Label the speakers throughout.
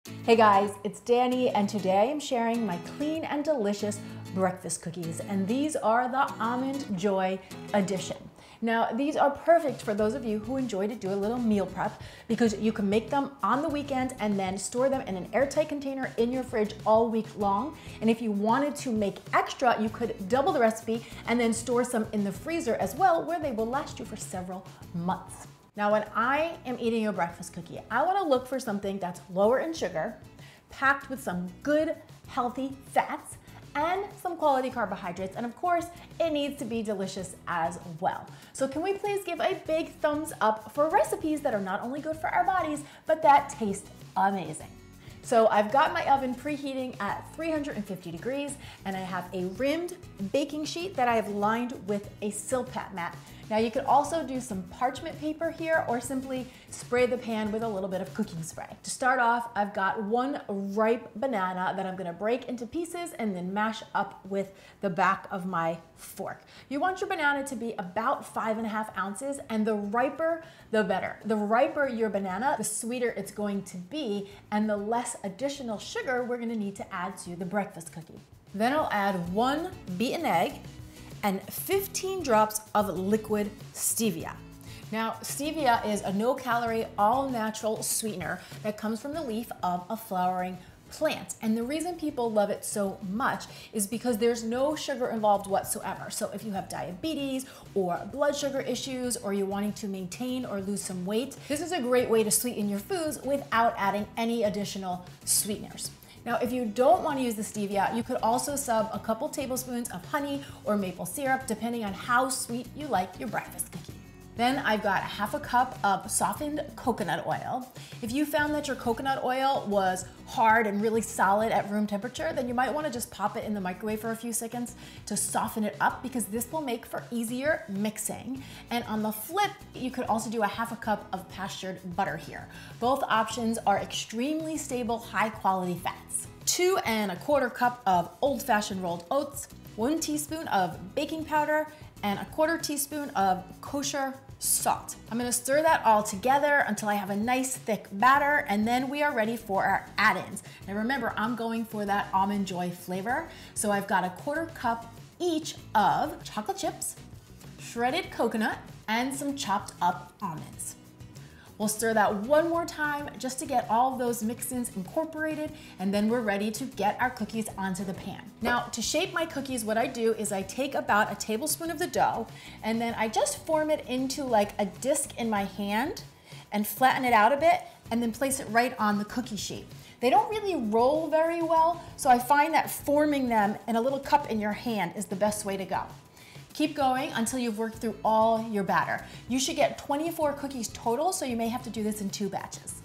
Speaker 1: Hey guys, it's Danny, and today I'm sharing my clean and delicious breakfast cookies, and these are the Almond Joy edition. Now, these are perfect for those of you who enjoy to do a little meal prep because you can make them on the weekend and then store them in an airtight container in your fridge all week long. And if you wanted to make extra, you could double the recipe and then store some in the freezer as well, where they will last you for several months. Now, when I am eating a breakfast cookie, I want to look for something that's lower in sugar, packed with some good, healthy fats, and some quality carbohydrates. And of course, it needs to be delicious as well. So can we please give a big thumbs up for recipes that are not only good for our bodies, but that taste amazing. So I've got my oven preheating at 350 degrees, and I have a rimmed baking sheet that I have lined with a silat mat. Now you could also do some parchment paper here or simply spray the pan with a little bit of cooking spray. To start off, I've got one ripe banana that I'm gonna break into pieces and then mash up with the back of my fork. You want your banana to be about 5.5 ounces, and the riper, the better. The riper your banana, the sweeter it's going to be, and the less additional sugar we're gonna need to add to the breakfast cookie. Then I'll add one beaten egg and 15 drops of liquid stevia. Now, stevia is a no-calorie, all-natural sweetener that comes from the leaf of a flowering plant. And the reason people love it so much is because there's no sugar involved whatsoever. So if you have diabetes or blood sugar issues, or you're wanting to maintain or lose some weight, this is a great way to sweeten your foods without adding any additional sweeteners. Now, if you don't want to use the stevia, you could also sub a couple tablespoons of honey or maple syrup, depending on how sweet you like your breakfast cookie. Then I've got 1/2 cup of softened coconut oil. If you found that your coconut oil was hard and really solid at room temperature, then you might want to just pop it in the microwave for a few seconds to soften it up, because this will make for easier mixing. And on the flip, you could also do 1/2 cup of pastured butter here. Both options are extremely stable, high quality fats. 2 1/4 cup of old-fashioned rolled oats, 1 teaspoon of baking powder, and 1/4 teaspoon of kosher salt. I'm gonna stir that all together until I have a nice thick batter, and then we are ready for our add-ins. Now remember, I'm going for that Almond Joy flavor. So I've got 1/4 cup each of chocolate chips, shredded coconut, and some chopped up almonds. We'll stir that one more time just to get all of those mix-ins incorporated, and then we're ready to get our cookies onto the pan. Now, to shape my cookies, what I do is I take about 1 tablespoon of the dough, and then I just form it into like a disc in my hand and flatten it out a bit, and then place it right on the cookie sheet. They don't really roll very well, so I find that forming them in a little cup in your hand is the best way to go. Keep going until you've worked through all your batter. You should get 24 cookies total, so you may have to do this in 2 batches.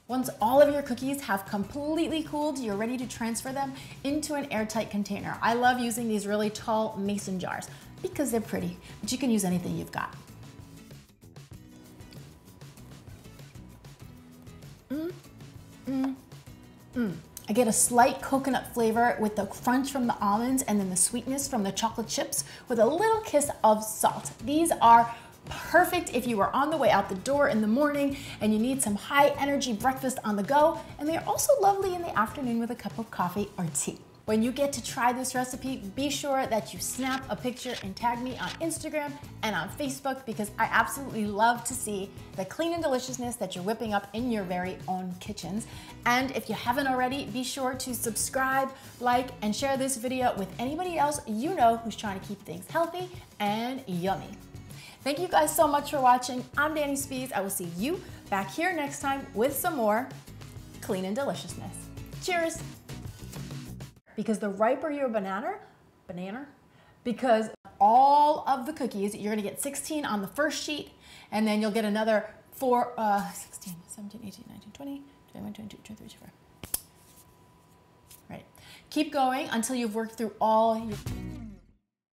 Speaker 1: Once all of your cookies have completely cooled, you're ready to transfer them into an airtight container. I love using these really tall mason jars because they're pretty, but you can use anything you've got. I get a slight coconut flavor with the crunch from the almonds and then the sweetness from the chocolate chips with a little kiss of salt. These are perfect if you are on the way out the door in the morning and you need some high energy breakfast on the go, and they are also lovely in the afternoon with a cup of coffee or tea. When you get to try this recipe, be sure that you snap a picture and tag me on Instagram and on Facebook, because I absolutely love to see the clean and deliciousness that you're whipping up in your very own kitchens. And if you haven't already, be sure to subscribe, like, and share this video with anybody else you know who's trying to keep things healthy and yummy. Thank you guys so much for watching. I'm Danny Spees. I will see you back here next time with some more clean and deliciousness. Cheers. Because the riper your banana, because all of the cookies, you're gonna get 16 on the first sheet, and then you'll get another 16, 17, 18, 19, 20, 21, 22, 23, 24. Right. Keep going until you've worked through all your